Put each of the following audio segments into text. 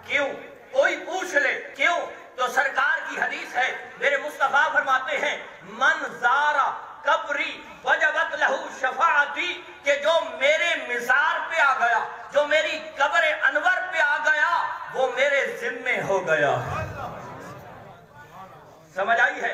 کیوں؟ کوئی پوچھ لے کیوں؟ تو سرکار کی حدیث ہے، میرے مصطفیٰ فرماتے ہیں من زارا قبری وجبت لہو شفاعتی، کہ جو میرے مزار پہ آ گیا، جو میری قبر انور پہ آ گیا، وہ میرے ذمے ہو گیا۔ سمجھ آئی ہے؟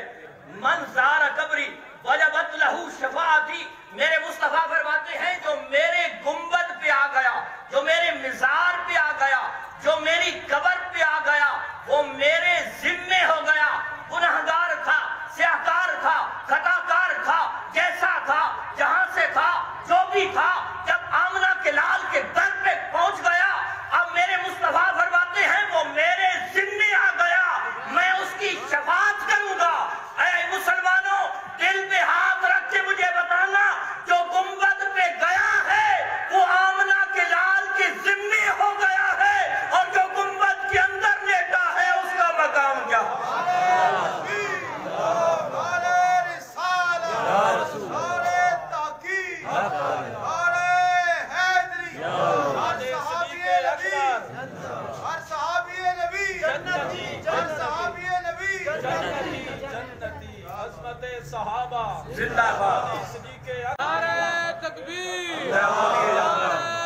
من زارا قبری وجبت لہو شفاعتی، میرے مصطفیٰ فرماتے ہیں جو میرے گنبد پہ آ گیا، جو میرے مزار پہ آ گیا، جو میری قبر پہ آ گیا، وہ میرے ذمے ہو گیا۔ گناہگار تھا، سیاہکار تھا، خطاکار تھا، جیسا تھا، جہاں سے تھا، جو بھی تھا، جب آمنہ کے لال کے در پہ پہنچ گیا، اب میرے مصطفیٰ فرماتے ہیں وہ میرے ذمے آ گیا، میں اس کی شفاعت کروں گا۔ اے مسلمانوں، دل پہ ہاتھ رکھ کے مجھے بتانا، جو گنبد پہ گیا ہے وہ آمنہ کے لال کے ذمے ہو گیا ہے، اور جو گنبد کے اندر لیٹا ہے اس کا مقام کیا ہے؟ صحابہ زندہ باد، نعرہ تکبیر، نعرہ